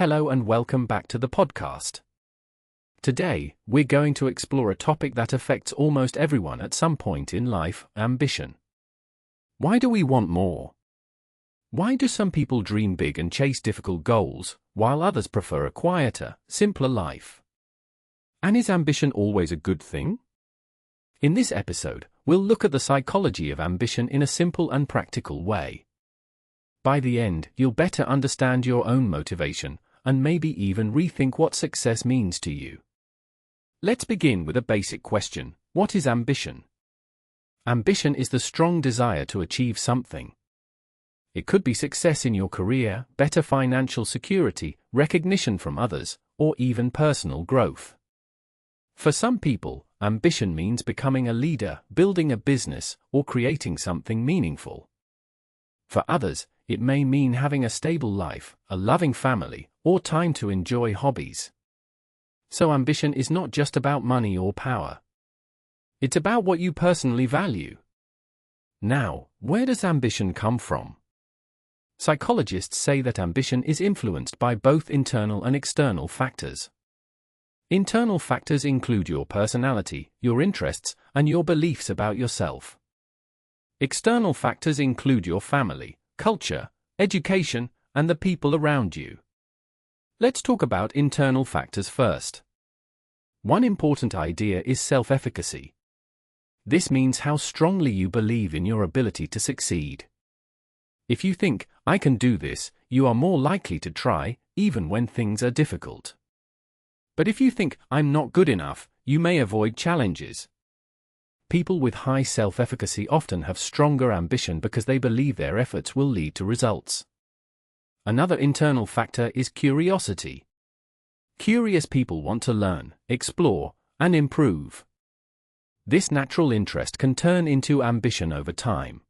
Hello and welcome back to the podcast. Today, we're going to explore a topic that affects almost everyone at some point in life: ambition. Why do we want more? Why do some people dream big and chase difficult goals, while others prefer a quieter, simpler life? And is ambition always a good thing? In this episode, we'll look at the psychology of ambition in a simple and practical way. By the end, you'll better understand your own motivation, and maybe even rethink what success means to you. Let's begin with a basic question: what is ambition? Ambition is the strong desire to achieve something. It could be success in your career, better financial security, recognition from others, or even personal growth. For some people, ambition means becoming a leader, building a business, or creating something meaningful. For others, it may mean having a stable life, a loving family, or time to enjoy hobbies. So ambition is not just about money or power. It's about what you personally value. Now, where does ambition come from? Psychologists say that ambition is influenced by both internal and external factors. Internal factors include your personality, your interests, and your beliefs about yourself. External factors include your family, culture, education, and the people around you. Let's talk about internal factors first. One important idea is self-efficacy. This means how strongly you believe in your ability to succeed. If you think, "I can do this," you are more likely to try, even when things are difficult. But if you think, "I'm not good enough," you may avoid challenges. People with high self-efficacy often have stronger ambition because they believe their efforts will lead to results. Another internal factor is curiosity. Curious people want to learn, explore, and improve. This natural interest can turn into ambition over time.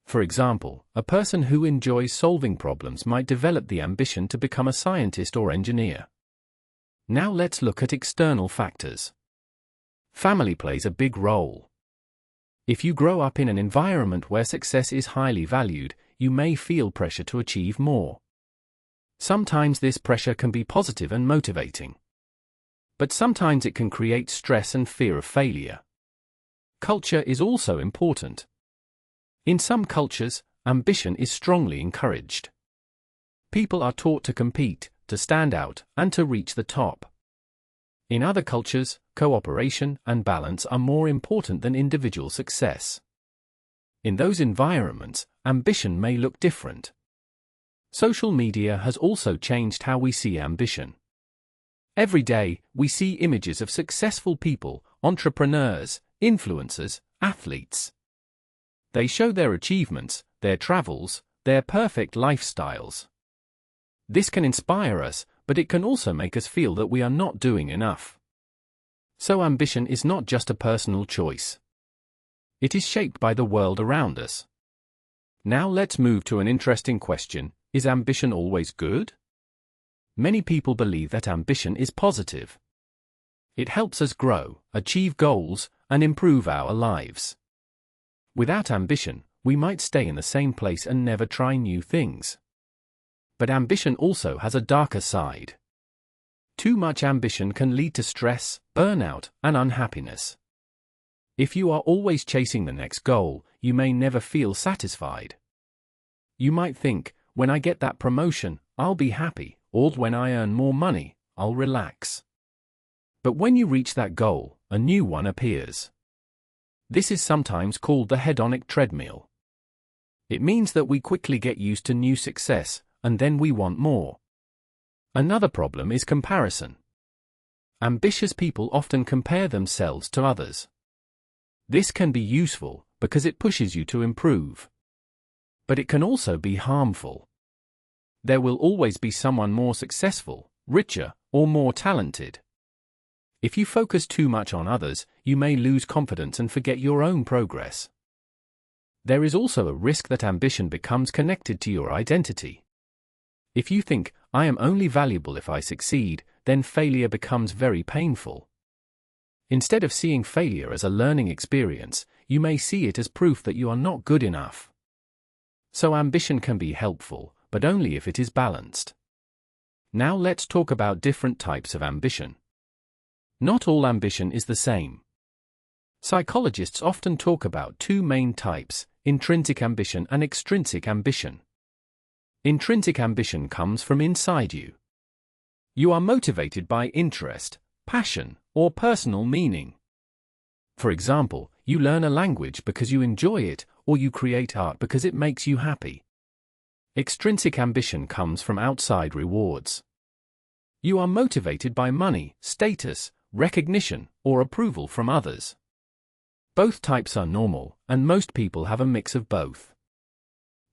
For example, a person who enjoys solving problems might develop the ambition to become a scientist or engineer. Now let's look at external factors. Family plays a big role. If you grow up in an environment where success is highly valued, you may feel pressure to achieve more. Sometimes this pressure can be positive and motivating. But sometimes it can create stress and fear of failure. Culture is also important. In some cultures, ambition is strongly encouraged. People are taught to compete, to stand out, and to reach the top. In other cultures, cooperation and balance are more important than individual success. In those environments, ambition may look different. Social media has also changed how we see ambition. Every day, we see images of successful people, entrepreneurs, influencers, athletes. They show their achievements, their travels, their perfect lifestyles. This can inspire us, but it can also make us feel that we are not doing enough. So ambition is not just a personal choice. It is shaped by the world around us. Now let's move to an interesting question: is ambition always good? Many people believe that ambition is positive. It helps us grow, achieve goals, and improve our lives. Without ambition, we might stay in the same place and never try new things. But ambition also has a darker side. Too much ambition can lead to stress, burnout, and unhappiness. If you are always chasing the next goal, you may never feel satisfied. You might think, "When I get that promotion, I'll be happy," or "when I earn more money, I'll relax." But when you reach that goal, a new one appears. This is sometimes called the hedonic treadmill. It means that we quickly get used to new success, and then we want more. Another problem is comparison. Ambitious people often compare themselves to others. This can be useful, because it pushes you to improve. But it can also be harmful. There will always be someone more successful, richer, or more talented. If you focus too much on others, you may lose confidence and forget your own progress. There is also a risk that ambition becomes connected to your identity. If you think, "I am only valuable if I succeed," then failure becomes very painful. Instead of seeing failure as a learning experience, you may see it as proof that you are not good enough. So ambition can be helpful, but only if it is balanced. Now let's talk about different types of ambition. Not all ambition is the same. Psychologists often talk about two main types: intrinsic ambition and extrinsic ambition. Intrinsic ambition comes from inside you. You are motivated by interest, passion, or personal meaning. For example, you learn a language because you enjoy it, or you create art because it makes you happy. Extrinsic ambition comes from outside rewards. You are motivated by money, status, recognition, or approval from others. Both types are normal, and most people have a mix of both.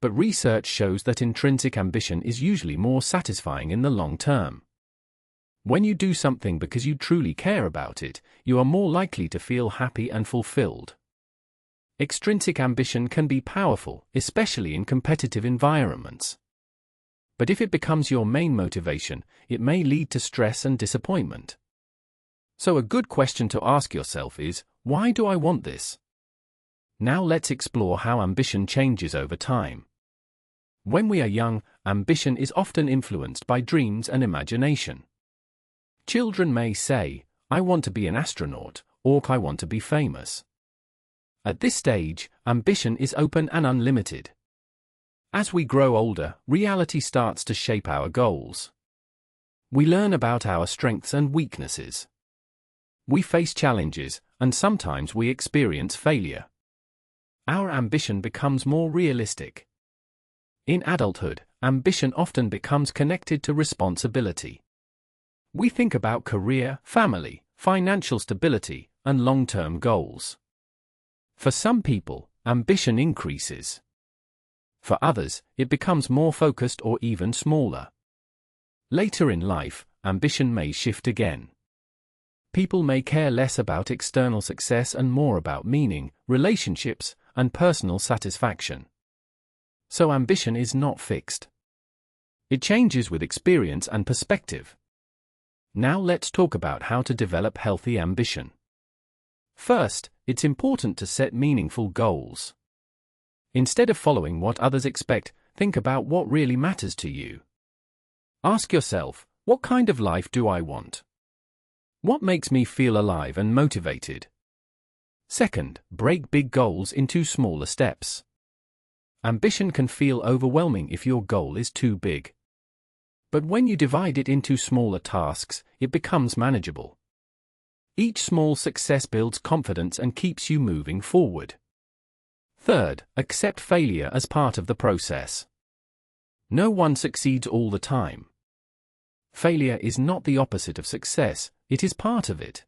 But research shows that intrinsic ambition is usually more satisfying in the long term. When you do something because you truly care about it, you are more likely to feel happy and fulfilled. Extrinsic ambition can be powerful, especially in competitive environments. But if it becomes your main motivation, it may lead to stress and disappointment. So a good question to ask yourself is, why do I want this? Now let's explore how ambition changes over time. When we are young, ambition is often influenced by dreams and imagination. Children may say, "I want to be an astronaut," or "I want to be famous." At this stage, ambition is open and unlimited. As we grow older, reality starts to shape our goals. We learn about our strengths and weaknesses. We face challenges, and sometimes we experience failure. Our ambition becomes more realistic. In adulthood, ambition often becomes connected to responsibility. We think about career, family, financial stability, and long-term goals. For some people, ambition increases. For others, it becomes more focused or even smaller. Later in life, ambition may shift again. People may care less about external success and more about meaning, relationships, and personal satisfaction. So ambition is not fixed. It changes with experience and perspective. Now let's talk about how to develop healthy ambition. First, it's important to set meaningful goals. Instead of following what others expect, think about what really matters to you. Ask yourself, what kind of life do I want? What makes me feel alive and motivated? Second, break big goals into smaller steps. Ambition can feel overwhelming if your goal is too big. But when you divide it into smaller tasks, it becomes manageable. Each small success builds confidence and keeps you moving forward. Third, accept failure as part of the process. No one succeeds all the time. Failure is not the opposite of success, it is part of it.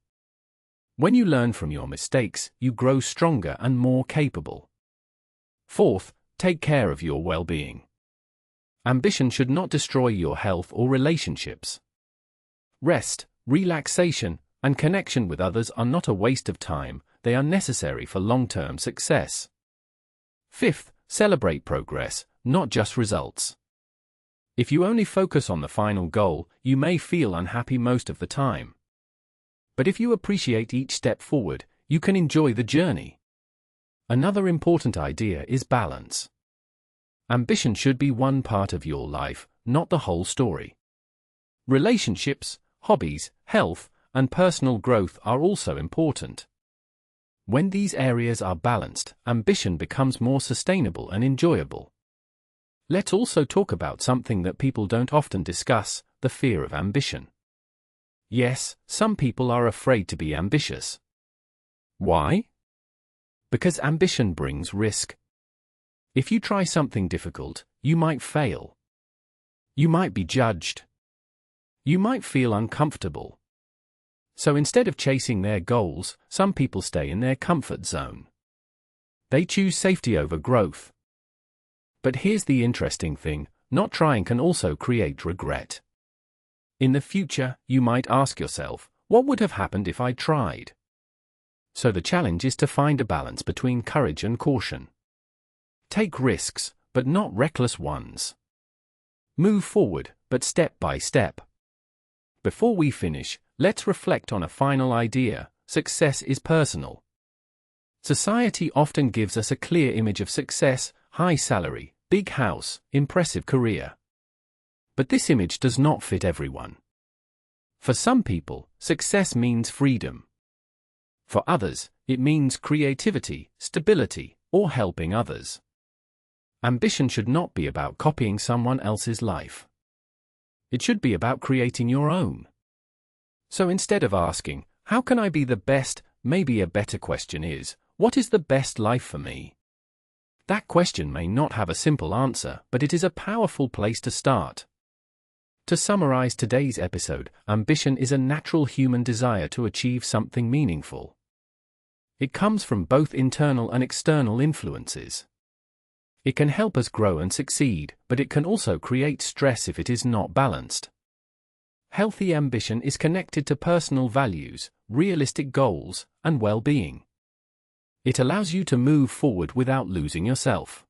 When you learn from your mistakes, you grow stronger and more capable. Fourth, take care of your well-being. Ambition should not destroy your health or relationships. Rest, relaxation, and connection with others are not a waste of time, they are necessary for long-term success. Fifth, celebrate progress, not just results. If you only focus on the final goal, you may feel unhappy most of the time. But if you appreciate each step forward, you can enjoy the journey. Another important idea is balance. Ambition should be one part of your life, not the whole story. Relationships, hobbies, health, and personal growth are also important. When these areas are balanced, ambition becomes more sustainable and enjoyable. Let's also talk about something that people don't often discuss, the fear of ambition. Yes, some people are afraid to be ambitious. Why? Because ambition brings risk. If you try something difficult, you might fail. You might be judged. You might feel uncomfortable. So instead of chasing their goals, some people stay in their comfort zone. They choose safety over growth. But here's the interesting thing, not trying can also create regret. In the future, you might ask yourself, what would have happened if I tried? So the challenge is to find a balance between courage and caution. Take risks, but not reckless ones. Move forward, but step by step. Before we finish, let's reflect on a final idea: success is personal. Society often gives us a clear image of success: high salary, big house, impressive career. But this image does not fit everyone. For some people, success means freedom. For others, it means creativity, stability, or helping others. Ambition should not be about copying someone else's life. It should be about creating your own. So instead of asking, how can I be the best, maybe a better question is, what is the best life for me? That question may not have a simple answer, but it is a powerful place to start. To summarize today's episode, ambition is a natural human desire to achieve something meaningful. It comes from both internal and external influences. It can help us grow and succeed, but it can also create stress if it is not balanced. Healthy ambition is connected to personal values, realistic goals, and well-being. It allows you to move forward without losing yourself.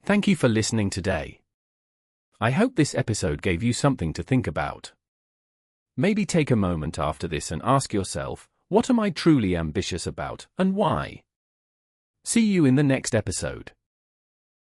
Thank you for listening today. I hope this episode gave you something to think about. Maybe take a moment after this and ask yourself, what am I truly ambitious about, and why? See you in the next episode.